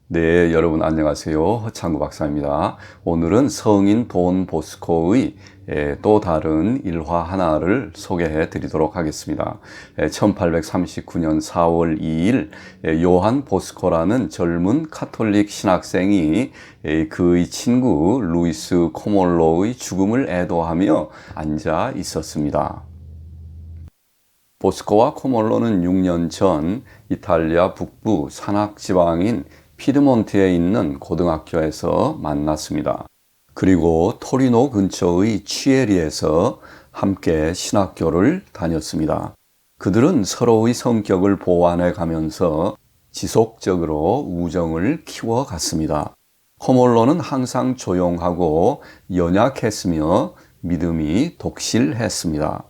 네, 여러분 안녕하세요. 허창구 박사입니다. 오늘은 성인 돈 보스코의 또 다른 일화 하나를 소개해 드리도록 하겠습니다. 1839년 4월 2일 요한 보스코라는 젊은 카톨릭 신학생이 그의 친구 루이스 코몰로의 죽음을 애도하며 앉아 있었습니다. 보스코와 코몰로는 6년 전 이탈리아 북부 산악 지방인 피드몬트에 있는 고등학교에서 만났습니다. 그리고 토리노 근처의 취에리에서 함께 신학교를 다녔습니다. 그들은 서로의 성격을 보완해 가면서 지속적으로 우정을 키워갔습니다. 코몰로는 항상 조용하고 연약했으며 믿음이 독실했습니다.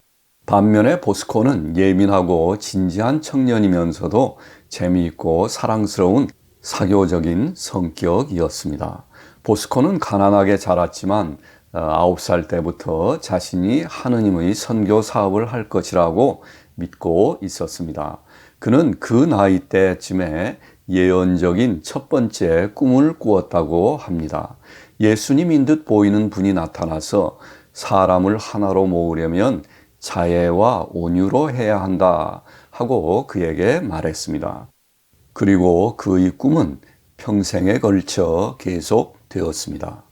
반면에 보스코는 예민하고 진지한 청년이면서도 재미있고 사랑스러운 사교적인 성격이었습니다. 보스코는 가난하게 자랐지만 9살 때부터 자신이 하느님의 선교 사업을 할 것이라고 믿고 있었습니다. 그는 그 나이 때쯤에 예언적인 첫 번째 꿈을 꾸었다고 합니다. 예수님인 듯 보이는 분이 나타나서 사람을 하나로 모으려면 자애와 온유로 해야 한다 하고 그에게 말했습니다. 그리고 그의 꿈은 평생에 걸쳐 계속되었습니다.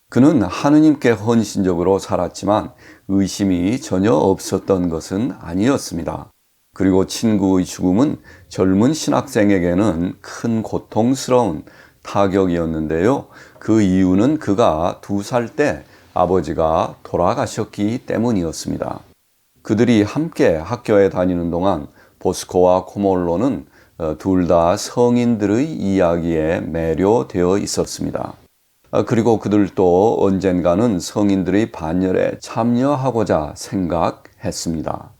그는 하느님께 헌신적으로 살았지만 의심이 전혀 없었던 것은 아니었습니다. 그리고 친구의 죽음은 젊은 신학생에게는 큰 고통스러운 타격이었는데요. 그 이유는 그가 2살 때 아버지가 돌아가셨기 때문이었습니다. 그들이 함께 학교에 다니는 동안 보스코와 코몰로는 둘 다 성인들의 이야기에 매료되어 있었습니다. 그리고 그들도 언젠가는 성인들의 반열에 참여하고자 생각했습니다.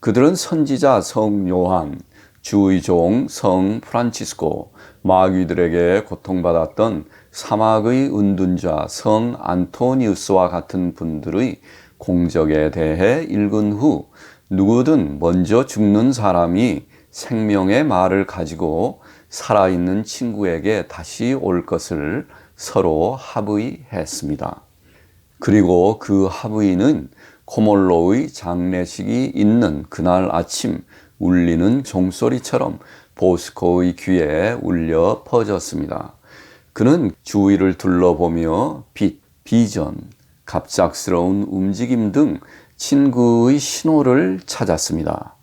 그들은 선지자 성 요한, 주의 종 성 프란치스코, 마귀들에게 고통받았던 사막의 은둔자 성 안토니우스와 같은 분들의 공적에 대해 읽은 후 누구든 먼저 죽는 사람이 생명의 말을 가지고 살아있는 친구에게 다시 올 것을 서로 합의했습니다. 그리고 그 합의는 코몰로의 장례식이 있는 그날 아침 울리는 종소리처럼 보스코의 귀에 울려 퍼졌습니다. 그는 주위를 둘러보며 빛, 비전, 갑작스러운 움직임 등 친구의 신호를 찾았습니다.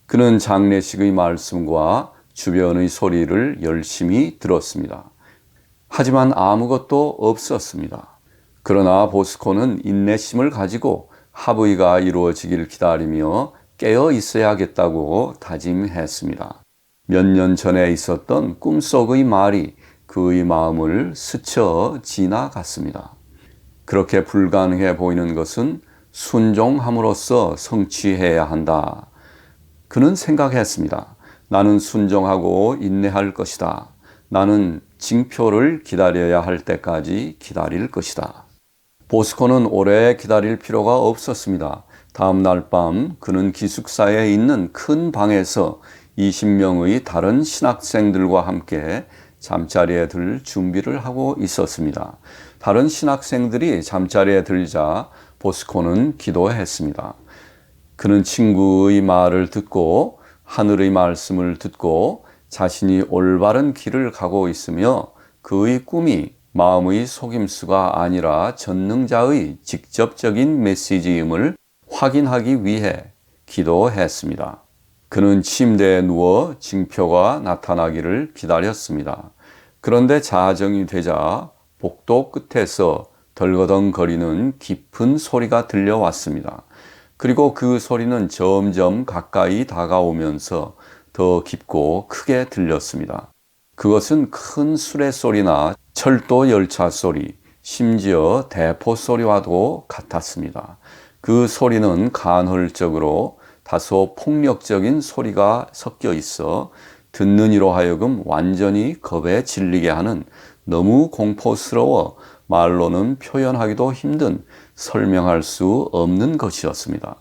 그는 장례식의 말씀과 주변의 소리를 열심히 들었습니다. 하지만 아무것도 없었습니다. 그러나 보스코는 인내심을 가지고 합의가 이루어지길 기다리며 깨어 있어야겠다고 다짐했습니다. 몇 년 전에 있었던 꿈속의 말이 그의 마음을 스쳐 지나갔습니다. 그렇게 불가능해 보이는 것은 순종함으로써 성취해야 한다. 그는 생각했습니다. 나는 순종하고 인내할 것이다. 나는 징표를 기다려야 할 때까지 기다릴 것이다. 보스코는 오래 기다릴 필요가 없었습니다. 다음 날 밤 그는 기숙사에 있는 큰 방에서 20명의 다른 신학생들과 함께 잠자리에 들 준비를 하고 있었습니다. 다른 신학생들이 잠자리에 들자 보스코는 기도했습니다. 그는 친구의 말을 듣고 하늘의 말씀을 듣고 자신이 올바른 길을 가고 있으며 그의 꿈이 마음의 속임수가 아니라 전능자의 직접적인 메시지임을 확인하기 위해 기도했습니다. 그는 침대에 누워 징표가 나타나기를 기다렸습니다. 그런데 자정이 되자 복도 끝에서 덜거덩거리는 깊은 소리가 들려왔습니다. 그리고 그 소리는 점점 가까이 다가오면서 더 깊고 크게 들렸습니다. 그것은 큰 수레소리나 철도 열차 소리, 심지어 대포 소리와도 같았습니다. 그 소리는 간헐적으로 다소 폭력적인 소리가 섞여 있어 듣는 이로 하여금 완전히 겁에 질리게 하는 너무 공포스러워 말로는 표현하기도 힘든 설명할 수 없는 것이었습니다.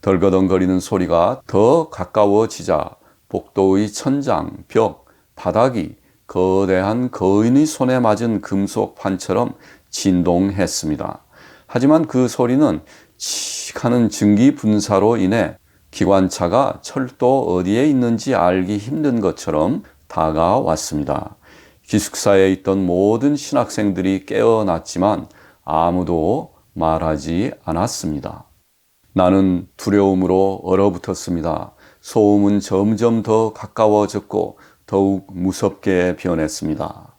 덜거덩거리는 소리가 더 가까워지자 복도의 천장, 벽, 바닥이 거대한 거인의 손에 맞은 금속판처럼 진동했습니다. 하지만 그 소리는 칙 하는 증기 분사로 인해 기관차가 철도 어디에 있는지 알기 힘든 것처럼 다가왔습니다. 기숙사에 있던 모든 신학생들이 깨어났지만 아무도 말하지 않았습니다. 나는 두려움으로 얼어붙었습니다. 소음은 점점 더 가까워졌고 더욱 무섭게 변했습니다.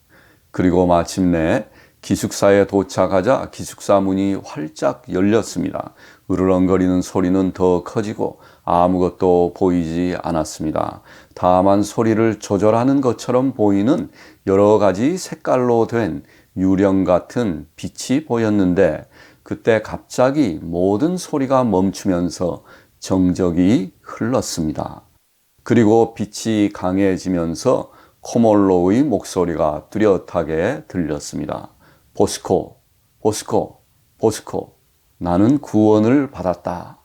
그리고 마침내 기숙사에 도착하자 기숙사 문이 활짝 열렸습니다. 으르렁거리는 소리는 더 커지고 아무것도 보이지 않았습니다. 다만 소리를 조절하는 것처럼 보이는 여러 가지 색깔로 된 유령 같은 빛이 보였는데 그때 갑자기 모든 소리가 멈추면서 정적이 흘렀습니다. 그리고 빛이 강해지면서 코몰로의 목소리가 뚜렷하게 들렸습니다. 보스코, 보스코, 보스코, 나는 구원을 받았다.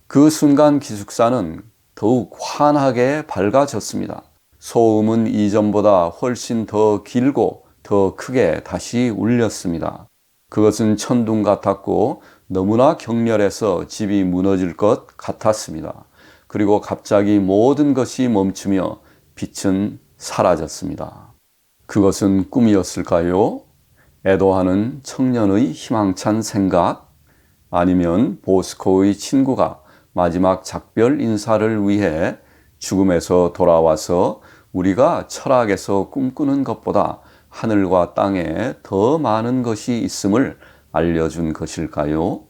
그 순간 기숙사는 더욱 환하게 밝아졌습니다. 소음은 이전보다 훨씬 더 길고 더 크게 다시 울렸습니다. 그것은 천둥 같았고 너무나 격렬해서 집이 무너질 것 같았습니다. 그리고 갑자기 모든 것이 멈추며 빛은 사라졌습니다. 그것은 꿈이었을까요? 애도하는 청년의 희망찬 생각? 아니면 보스코의 친구가 마지막 작별 인사를 위해 죽음에서 돌아와서 우리가 철학에서 꿈꾸는 것보다 하늘과 땅에 더 많은 것이 있음을 알려준 것일까요?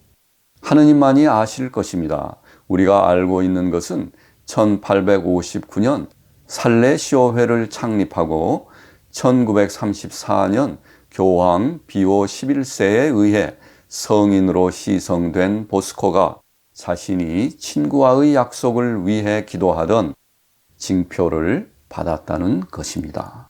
하느님만이 아실 것입니다. 우리가 알고 있는 것은 1859년 살레시오회를 창립하고 1934년 교황 비오 11세에 의해 성인으로 시성된 보스코가 자신이 친구와의 약속을 위해 기도하던 징표를 받았다는 것입니다.